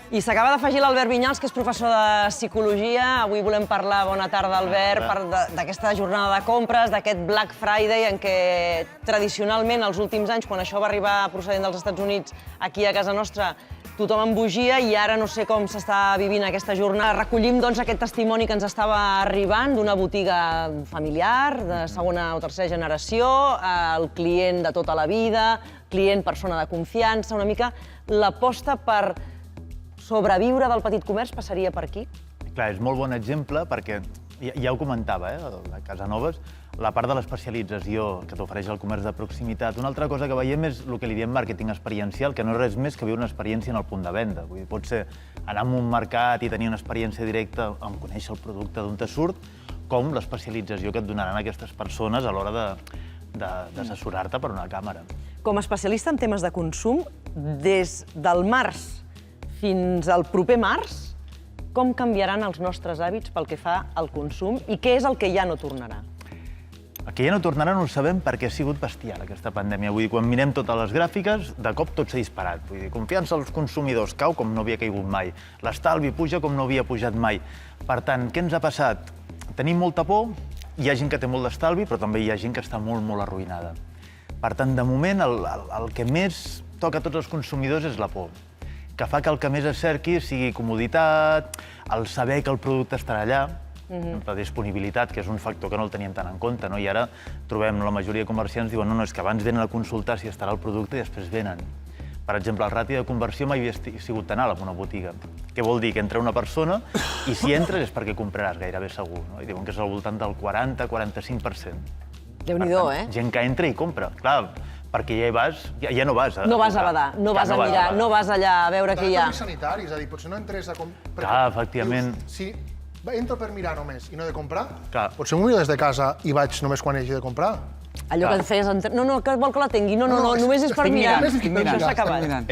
I s'acaba d'afegir l'Albert Vinyals, que és professor de Psicologia. Avui volem parlar, bona tarda, Albert, d'aquesta jornada de compres, d'aquest Black Friday, en què tradicionalment, els últims anys, quan això va arribar procedent dels Estats Units aquí a casa nostra, tothom embogia i ara no sé com s'està vivint aquesta jornada. Recollim, doncs, aquest testimoni que ens estava arribant d'una botiga familiar, de segona o tercera generació, el client de tota la vida, client, persona de confiança, una mica l'aposta per sobreviure del petit comerç passaria per aquí? Clar, és molt bon exemple perquè, ja ho comentava, a Casanovas, la part de l'especialització que t'ofereix el comerç de proximitat. Una altra cosa que veiem és el que li diem màrqueting experiencial, que no és res més que viure una experiència en el punt de venda. Vull dir, pot ser anar a un mercat i tenir una experiència directa en conèixer el producte d'on te surt, com l'especialització que et donaran aquestes persones a l'hora d'assessorar-te per una càmera. Com a especialista en temes de consum, des del març fins al proper març, com canviaran els nostres hàbits pel que fa al consum i què és el que ja no tornarà? El que ja no tornarà no ho sabem perquè ha sigut bestial aquesta pandèmia. Vull dir, quan mirem totes les gràfiques, de cop tot s'ha disparat. Vull dir, confiança als consumidors cau com no havia caigut mai. L'estalvi puja com no havia pujat mai. Per tant, què ens ha passat? Tenim molta por, hi ha gent que té molt d'estalvi, però també hi ha gent que està molt, molt arruïnada. Per tant, de moment, el que més toca a tots els consumidors és la por, que fa que el que més es cerqui sigui comoditat, el saber que el producte estarà allà, la disponibilitat, que és un factor que no el teníem tant en compte, i ara trobem la majoria de comerciants diuen no, és que abans venen a consultar si estarà el producte i després venen. Per exemple, el rati de conversió mai havia sigut tan alt en una botiga. Què vol dir? Que entra una persona i si entres és perquè compraràs gairebé segur. I diuen que és al voltant del 40-45%. Déu-n'hi-do, Gent que entra i compra. Clar, perquè ja hi vas, ja no vas a... No vas a badar, no vas a mirar, no vas allà a veure què hi ha. També sanitari, és a dir, potser no entres a comprar... Clar, efectivament. Si entro per mirar només i no he de comprar, Clar. potser m'ho miro des de casa i vaig només quan hagi de comprar. Allò que et feies... No, que vol que la tingui. No, només és per mirar. Això s'ha acabat.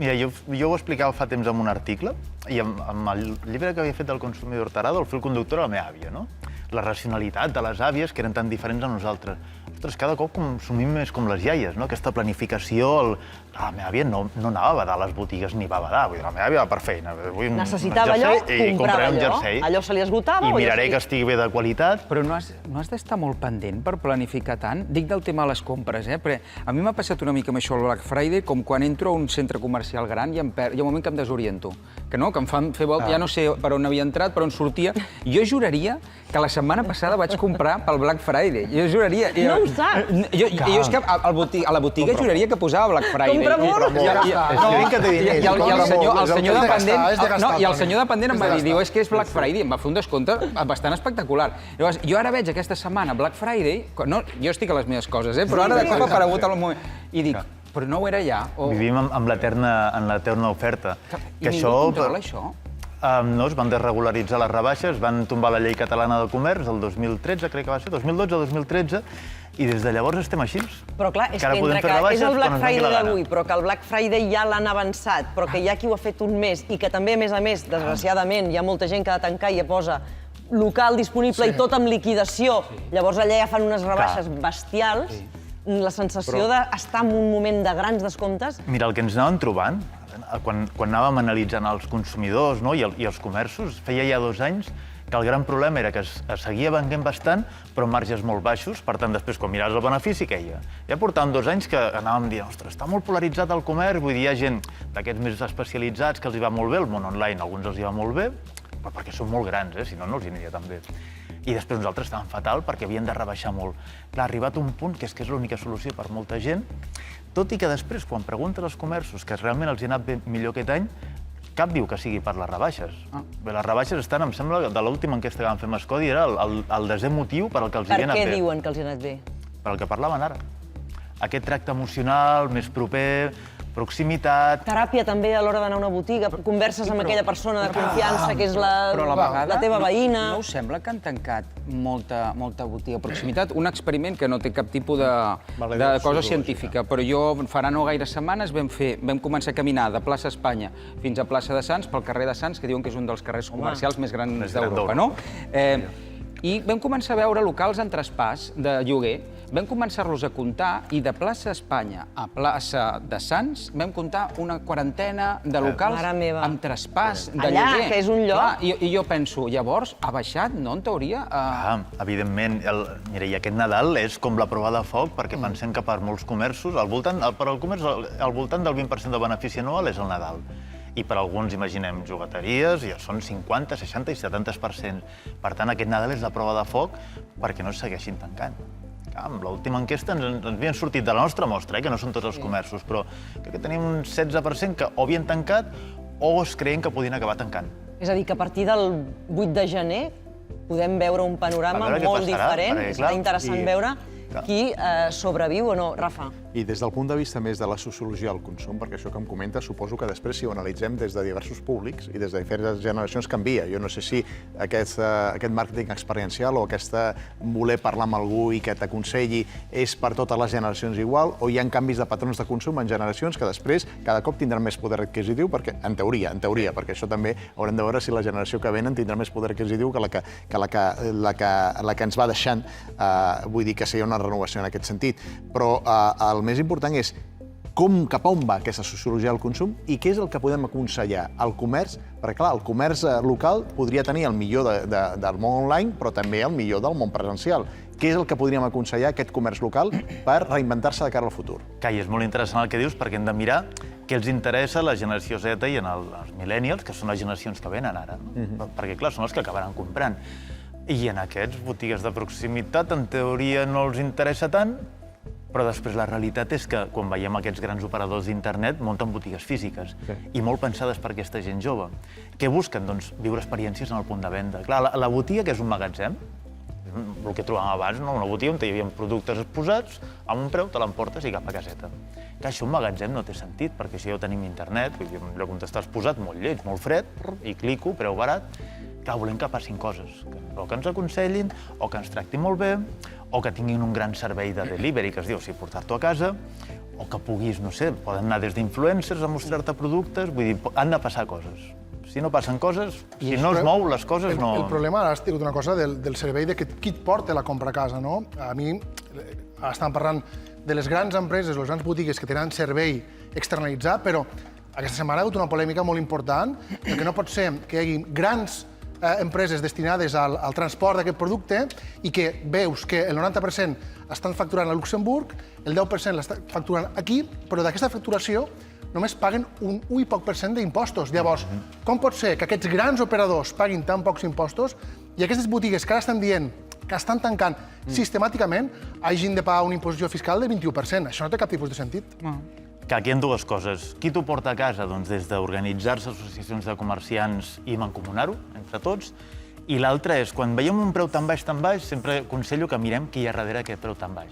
Mira, jo ho explicava fa temps en un article i amb el llibre que havia fet del consumidor tarado, el fil conductor a la meva àvia, no? La racionalitat de les àvies, que eren tan diferents a nosaltres. Ostres, cada cop consumim més com les iaies, no? Aquesta planificació... La meva àvia no anava a badar a les botigues ni va badar. Vull dir, la meva àvia va per feina. Necessitava allò, comprava allò. Allò se li esgotava. I miraré que estigui bé de qualitat. Però no has d'estar molt pendent per planificar tant? Dic del tema de les compres, perquè a mi m'ha passat una mica amb això el Black Friday, com quan entro a un centre comercial gran i hi ha un moment que em desoriento. Que no, que em fan fer volta, ja no sé per on havia entrat, per on sortia. Jo juraria que la setmana passada vaig comprar pel Black Friday. Jo juraria... No ho saps? Jo és que a la botiga juraria que posava Black Friday. Compra molt? I el senyor dependent... I el senyor dependent em va dir, és que és Black Friday, em va fer un descompte bastant espectacular. Llavors, jo ara veig aquesta setmana Black Friday, jo estic a les meves coses, però ara de cop ha aparegut al moment. I dic, però no ho era ja? Vivim en l'eterna oferta. I ningú controla això? No, es van desregularitzar les rebaixes, van tombar la llei catalana del comerç el 2013, crec que va ser, 2012 o 2013, i des de llavors estem així. Però clar, és que entre que és el Black Friday d'avui, però que el Black Friday ja l'han avançat, però que hi ha qui ho ha fet un mes, i que també, a més, desgraciadament, hi ha molta gent que ha de tancar i ja posa local disponible i tot amb liquidació. Llavors allà ja fan unes rebaixes bestials. La sensació d'estar en un moment de grans descomptes... Mira, el que ens anàvem trobant, quan anàvem analitzant els consumidors i els comerços, feia ja 2 anys que el gran problema era que es seguia venent bastant, però amb marges molt baixos. Per tant, després, quan miraves el benefici, queia. Ja portàvem 2 anys que anàvem dient, ostres, està molt polaritzat el comerç, vull dir, hi ha gent d'aquests més especialitzats que els hi va molt bé, el món online, alguns els hi va molt bé, però perquè són molt grans, si no, no els hi aniria tan bé. I després nosaltres estàvem fatal perquè havien de rebaixar molt. Clar, ha arribat un punt que és l'única solució per molta gent, tot i que després, quan preguntes als comerços que realment els hi ha anat bé millor aquest any, cap diu que sigui per les rebaixes. Bé, les rebaixes estan, em sembla, de l'última enquesta que vam fer amb Escodi, era el desè motiu per al que els hi ha anat bé. Per què diuen que els hi ha anat bé? Per al que parlaven ara. Aquest tracte emocional, més proper, proximitat... Teràpia també a l'hora d'anar a una botiga, converses amb aquella persona de confiança que és la teva veïna... No us sembla que han tancat molta botiga? Proximitat, un experiment que no té cap tipus de cosa científica, però jo farà no gaire setmanes vam començar a caminar de plaça Espanya fins a plaça de Sants, pel carrer de Sants, que diuen que és un dels carrers comercials més grans d'Europa, no? I vam començar a veure locals en traspàs de lloguer Vam començar-los a comptar i de plaça Espanya a plaça de Sants vam comptar una quarantena de locals Mare meva. amb traspàs de Allà, lloguer. que és un lloc. Clar, I jo penso, llavors, ha baixat, no, en teoria? Evidentment, mira, i aquest Nadal és com la prova de foc, perquè pensem que per molts comerços, per al comerç, al voltant del 20% de benefici anual és el Nadal. I per alguns, imaginem, jugueteries, ja són 50, 60 i 70%. Per tant, aquest Nadal és la prova de foc perquè no es segueixin tancant. Amb l'última enquesta ens havien sortit de la nostra mostra, que no són tots els comerços, però crec que tenim un 16% que o havien tancat o es creien que podien acabar tancant. És a dir, que a partir del 8 de gener podem veure un panorama molt diferent. Serà interessant veure qui sobreviu o no. Rafa. I des del punt de vista més de la sociologia del consum, perquè això que em comenta, suposo que després, si ho analitzem des de diversos públics i des de diferents generacions, canvia. Jo no sé si aquest màrqueting experiencial o aquesta voler parlar amb algú i que t'aconselli és per totes les generacions igual, o hi ha canvis de patrons de consum en generacions que després cada cop tindran més poder adquisitiu, perquè, en teoria, perquè això també haurem de veure si la generació que venen tindrà més poder adquisitiu que la que ens va deixant, vull dir que seria una renovació en aquest sentit. Però el més important és cap a on va aquesta sociologia del consum i què és el que podem aconsellar al comerç, perquè clar, el comerç local podria tenir el millor del món online, però també el millor del món presencial. Què és el que podríem aconsellar a aquest comerç local per reinventar-se de cara al futur? Cai, és molt interessant el que dius, perquè hem de mirar què els interessa a la generació Z i als millennials, que són les generacions que venen ara. Perquè, clar, són els que acabaran comprant. I en aquests botigues de proximitat, en teoria, no els interessa tant, però després la realitat és que quan veiem aquests grans operadors d'internet munten botigues físiques i molt pensades per aquesta gent jove. Què busquen? Doncs viure experiències en el punt de venda. Clar, la botiga, que és un magatzem, el que trobàvem abans, una botiga on hi havia productes exposats, amb un preu te l'emportes i cap a caseta. Clar, això un magatzem no té sentit, perquè si ja ho tenim a internet, un lloc on està exposat molt lleig, molt fred, i clico, preu barat, clar, volem que passin coses, o que ens aconsellin, o que ens tractin molt bé, o que tinguin un gran servei de delivery, que es diu, portar-t'ho a casa, o que puguis, no sé, poden anar des d'influencers a mostrar-te productes, vull dir, han de passar coses. Si no passen coses, si no es mou les coses, no... El problema, ara has dit una cosa del servei de qui et porta la compra a casa, no? A mi, estàvem parlant de les grans empreses, les grans botigues que tenen servei externalitzat, però aquesta setmana ha hagut una polèmica molt important, perquè no pot ser que hi hagi grans empreses destinades al transport d'aquest producte i que veus que el 90% estan facturant a Luxemburg, el 10% l'estan facturant aquí, però d'aquesta facturació només paguen un 1 i poc % d'impostos. Llavors, com pot ser que aquests grans operadors paguin tan pocs impostos i aquestes botigues que ara estan dient que estan tancant sistemàticament hagin de pagar una imposició fiscal del 21%? Això no té cap tipus de sentit. Que aquí hi ha dues coses. Qui t'ho porta a casa? Doncs des d'organitzar-se associacions de comerciants i mancomunar-ho entre tots. I l'altra és, quan veiem un preu tan baix, sempre aconsello que mirem qui hi ha darrere aquest preu tan baix.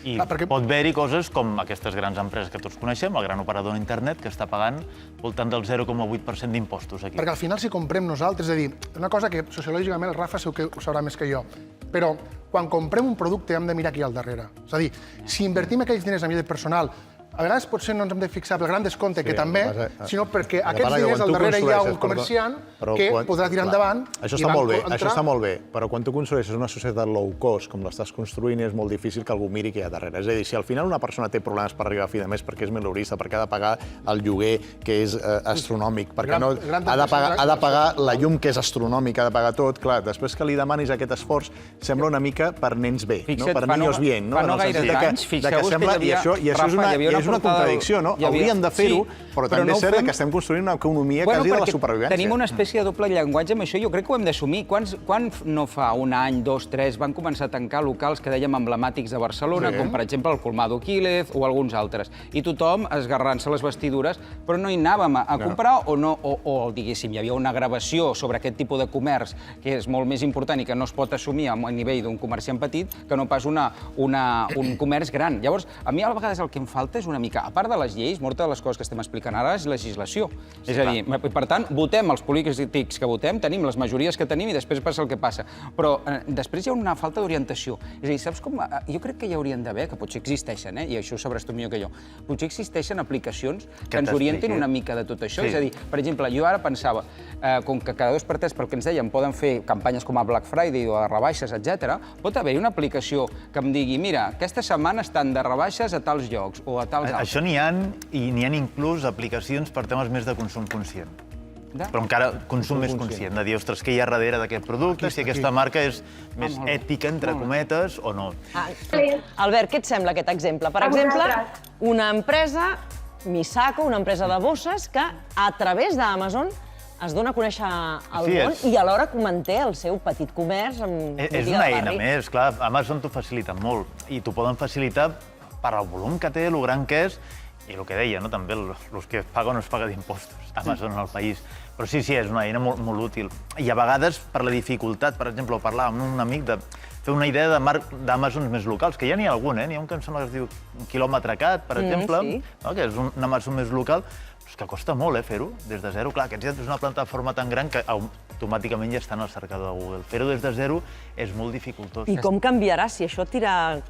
I pot haver-hi coses com aquestes grans empreses que tots coneixem, el gran operador d'internet, que està pagant voltant del 0,8% d'impostos aquí. Perquè al final, si comprem nosaltres, és a dir, una cosa que sociològicament el Rafa segur que ho sabrà més que jo, però quan comprem un producte hem de mirar qui hi ha al darrere. És a dir, si invertim aquells diners en vida personal, a vegades potser no ens hem de fixar pel gran descompte, que també, sinó perquè aquests diners al darrere hi ha un comerciant que podrà tirar endavant. Això està molt bé, però quan tu construeixes una societat low cost, com l'estàs construint, és molt difícil que algú miri què hi ha darrere. És a dir, si al final una persona té problemes per arribar a fi de mes perquè és mileurista, perquè ha de pagar el lloguer, que és astronòmic, perquè ha de pagar la llum, que és astronòmica, ha de pagar tot, clar, després que li demanis aquest esforç, sembla una mica per nens bé, per niños bien. Fa no gaire anys, fixeu-vos que hi havia és una contradicció, no? Hauríem de fer-ho, però també és cert que estem construint una economia quasi de la supervivència. Tenim una espècie de doble llenguatge amb això, jo crec que ho hem d'assumir. Quan no fa un any, 2, 3, van començar a tancar locals que dèiem emblemàtics de Barcelona, com per exemple el Colmado Quílez o alguns altres, i tothom esgarrant-se les vestidures, però no hi anàvem a comprar o diguéssim, hi havia una gravació sobre aquest tipus de comerç que és molt més important i que no es pot assumir a nivell d'un comerciant petit que no pas un comerç gran. Llavors, a mi a vegades el que em falta és una mica, a part de les lleis, moltes de les coses que estem explicant ara és legislació. És a dir, per tant, votem els polítics que votem, tenim les majories que tenim i després passa el que passa. Però després hi ha una falta d'orientació. És a dir, saps com? Jo crec que hi haurien d'haver, que potser existeixen, i això ho sabràs tu millor que jo, potser existeixen aplicacions que ens orientin una mica de tot això. És a dir, per exemple, jo ara pensava, com que cada 2 per 3, pel que ens deien, poden fer campanyes com el Black Friday o de rebaixes, etc., pot haver-hi una aplicació que em digui, mira, aquesta setmana estan de rebaixes a tals llocs o a tals altres. Això n'hi ha, i n'hi ha inclús aplicacions per temes més de consum conscient. Però encara consum més conscient, de dir, ostres, què hi ha darrere d'aquest producte, si aquesta marca és més ètica, entre cometes, o no. Albert, què et sembla aquest exemple? Per exemple, una empresa, Misako, una empresa de bosses, que a través d'Amazon es dona a conèixer al món i alhora manté el seu petit comerç amb botiga de barri. És una eina més, clar, Amazon t'ho facilita molt, i t'ho poden facilitar per al volum que té, el gran que és, i el que deia, també, els que es paga o no es paga d'impostos, Amazon al país. Però sí, és una eina molt útil. I a vegades, per la dificultat, per exemple, parlar amb un amic de fer una idea d'Amazons més locals, que ja n'hi ha algun, n'hi ha un que em sembla que es diu Quilòmetre Cat, per exemple, que és un Amazon més local, però és que costa molt fer-ho des de zero. Clar, aquests ja és una plataforma tan gran que automàticament ja està en el cercador de Google. Fer-ho des de zero és molt dificultós. I com canviarà si això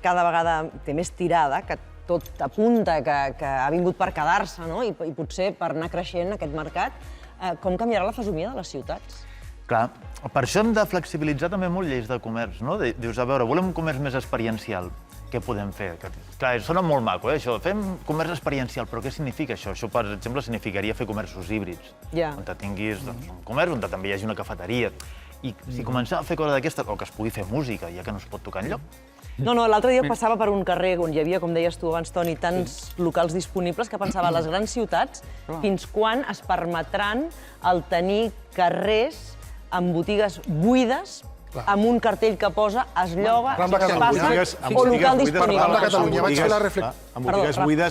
cada vegada té més tirada, que tot apunta que ha vingut per quedar-se, i potser per anar creixent aquest mercat, com canviarà la fesomia de les ciutats? Clar, per això hem de flexibilitzar també molt lleis de comerç, no? Dius, a veure, volem un comerç més experiencial. Què podem fer? Clar, sona molt maco, això. Fem comerç experiencial, però què significa això? Això, per exemple, significaria fer comerços híbrids, on tinguis un comerç, on també hi hagi una cafeteria. I si començem a fer coses d'aquestes, o que es pugui fer música, ja que no es pot tocar enlloc. No, l'altre dia passava per un carrer on hi havia, com deies tu abans, Toni, tants locals disponibles que pensava, a les grans ciutats, fins quan es permetran el tenir carrers amb botigues buides, amb un cartell que posa es lloga, es passa, o local disponible. Rambla Catalunya, vaig fer la reflexió.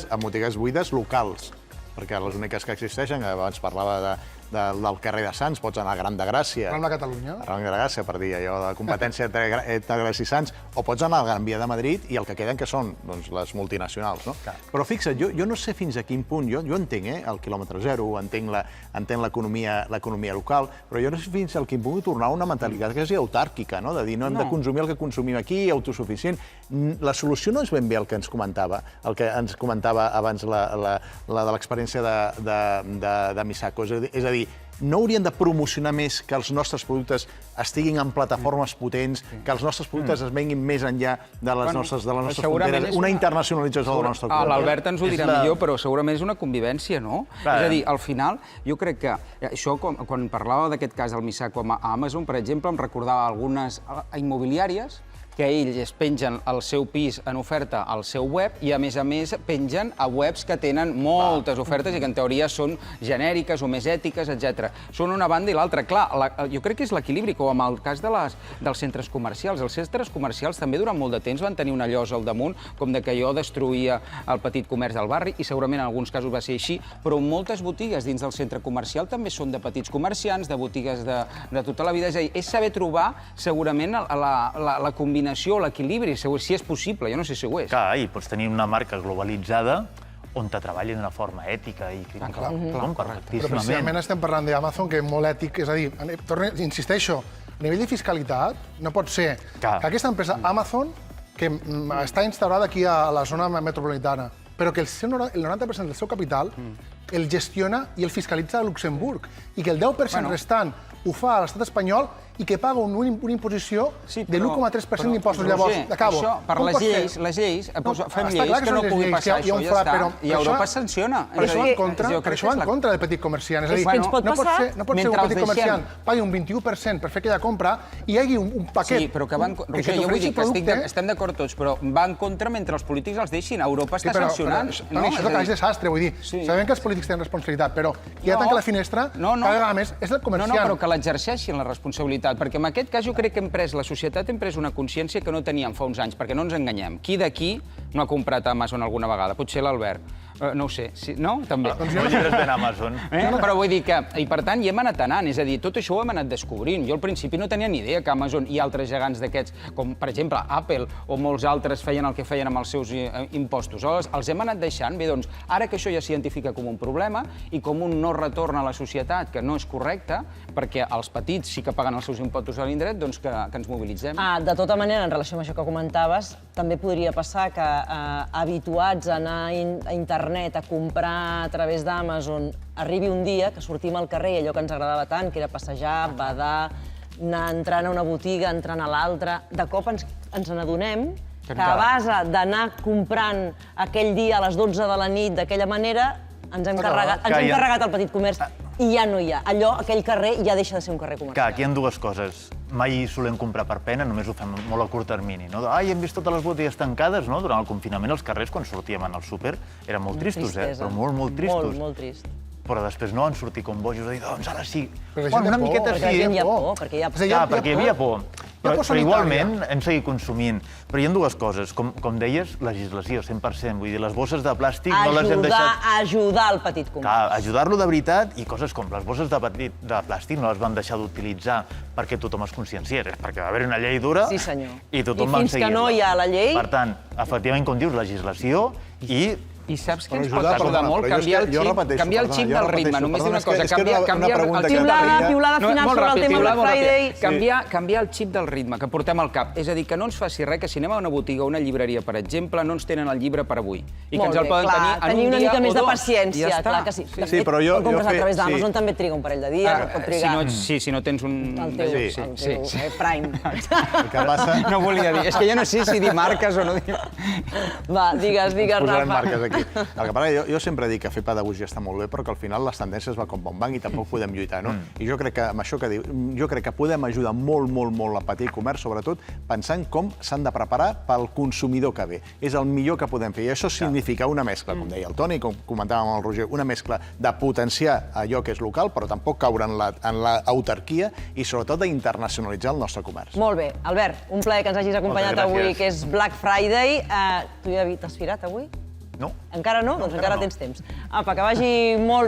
Amb botigues buides locals, perquè les úniques que existeixen, abans parlava del carrer de Sants, pots anar a Gran de Gràcia. Rambla Catalunya. Gran de Gràcia, per dir allò de competència entre Gràcia i Sants, o pots anar a Gran Via de Madrid i el que queden que són les multinacionals, no? Però fixa't, jo no sé fins a quin punt, jo entenc el quilòmetre zero, entenc l'economia local, però jo no sé fins a quin punt tornar a una mentalitat que és autàrquica, no? De dir, no hem de consumir el que consumim aquí, autosuficient. La solució no és ben bé el que ens comentava abans la de l'experiència de Misako, és a dir, no hauríem de promocionar més que els nostres productes estiguin en plataformes potents, que els nostres productes es venguin més enllà de les nostres fronteres, una internacionalització del nostre producte. L'Albert ens ho dirà millor, però segurament és una convivència, no? És a dir, al final, jo crec que això, quan parlava d'aquest cas del Misako a Amazon, per exemple, em recordava algunes immobiliàries que ells pengen el seu pis en oferta al seu web i, a més, pengen a webs que tenen moltes ofertes i que, en teoria, són genèriques o més ètiques, etc. Són una banda i l'altra. Clar, jo crec que és l'equilibri, com en el cas dels centres comercials. Els centres comercials també durant molt de temps van tenir una llosa al damunt, com de que allò destruïa el petit comerç del barri, i segurament en alguns casos va ser així, però moltes botigues dins del centre comercial també són de petits comerciants, de botigues de tota la vida. És a dir, és saber trobar, segurament, la combinació, l'equilibri, si és possible, jo no sé si ho és. Clar, i pots tenir una marca globalitzada on te treballi d'una forma ètica i crítica. Però precisament estem parlant d'Amazon, que és molt ètic, és a dir, insisteixo, a nivell de fiscalitat no pot ser que aquesta empresa Amazon, que està instaurada aquí a la zona metropolitana, però que el 90% del seu capital el gestiona i el fiscalitza a Luxemburg, i que el 10% restant ho fa a l'estat espanyol i que paga una imposició de l'1,3% d'impostos. Llavors, acabo. Per les lleis, fem lleis que no pugui passar això, ja està. I Europa sanciona. Per això va en contra del petit comerciant. És a dir, no pot ser que un petit comerciant pagui un 21% per fer aquella compra i hi hagi un paquet. Sí, però que va en contra. Jo vull dir que estem d'acord tots, però va en contra mentre els polítics els deixin. Europa està sancionant. Això és el que és desastre, vull dir. Sabem que els polítics tenen responsabilitat, però qui ha tancat la finestra cada vegada més és el comerciant. No, però que l'exerceixin, la responsabilitat. Perquè en aquest cas jo crec que la societat hem pres una consciència que no teníem fa uns anys, perquè no ens enganyem. Qui d'aquí no ha comprat a Amazon alguna vegada? Potser l'Albert. No ho sé, no? També. Els llibres ven a Amazon. Però vull dir que, i per tant, hi hem anat anant, és a dir, tot això ho hem anat descobrint. Jo al principi no tenia ni idea que Amazon i altres gegants d'aquests, com per exemple Apple o molts altres, feien el que feien amb els seus impostos. Els hem anat deixant. Bé, doncs, ara que això ja s'identifica com un problema i com un no retorn a la societat, que no és correcte, perquè els petits sí que paguen els seus impostos a l'indret, doncs que ens mobilitzem. De tota manera, en relació amb això que comentaves, també podria passar que habituats a anar a internet internet, a comprar a través d'Amazon, arribi un dia que sortim al carrer i allò que ens agradava tant, que era passejar, badar, anar entrant a una botiga, entrant a l'altra, de cop ens n'adonem que a base d'anar comprant aquell dia a les 12 de la nit d'aquella manera, ens hem carregat el petit comerç i ja no hi ha. Aquell carrer ja deixa de ser un carrer Clar, comercial. aquí hi ha dues coses. Mai solem comprar per pena, només ho fem molt a curt termini. No? Ai, hem vist totes les botigues tancades, no? Durant el confinament els carrers, quan sortíem al súper, eren molt tristos, Tristesa. però molt tristos. Molt trist. Però després no van sortir com bojos a dir, doncs ara sí. Perquè la gent Bueno, una té por, miqueta Perquè la sí. gent hi ha por, perquè hi ha por. Clar, perquè hi havia por. Però sanitària. igualment hem seguit consumint. Però hi ha dues coses. Com deies, legislació, 100%. Vull dir, les bosses de plàstic no les hem deixat... Ajudar el petit comerç. Clar, ajudar-lo de veritat i coses com les bosses de plàstic no les van deixar d'utilitzar perquè tothom es conscienciés, perquè va haver una llei dura Sí, senyor. i tothom I va fins que seguir-la. no hi ha la llei- Per tant, efectivament, com dius, legislació i I saps què ens Però pot ajudar, ajudar perdona, molt? però Canviar el jo repeteixo, canviar el xip perdona, jo del ritme. repeteixo, Només dir una perdona, cosa, és que era una canviar pregunta el que xip... tenia. Piulada final molt sobre el ràpid, tema piulada, Black molt Friday. ràpid. Canviar el xip del ritme que portem al cap. És a dir, que no ens faci res que si anem a una botiga o una llibreria, per exemple, no ens tenen el llibre per avui. I que Molt ens el bé, poden clar, tenir en tenir un una dia mica o més de dos. paciència, I ja està. clar que sí. De Sí, fet, però jo quan compres a fe- través sí. d'Amazon també triga un parell de dies, et pot trigar Si no tens un... el teu Prime. El que passa... No volia dir. És que ja no sé si dir marques o no dir... Va, digues, Posarem Rafa. marques aquí. El que passa, jo sempre dic que fer pedagogia està molt bé, però que al final les tendències va com van i tampoc podem lluitar, no? I jo crec que amb això que diu, jo crec que podem ajudar molt al petit comerç, sobretot pensant com s'han de preparar pel consumidor que ve. És el millor que podem fer. I això significa una mescla, com deia el Toni, com comentàvem amb el Roger, una mescla de potenciar allò que és local, però tampoc caure en l'autarquia i sobretot d'internacionalitzar el nostre comerç. Molt bé. Albert, un plaer que ens hagis acompanyat Moltes gràcies. avui, que és Black Friday. Tu ja t'has firat avui? No? Encara no? Doncs encara no. tens temps. Apa, que vagi molt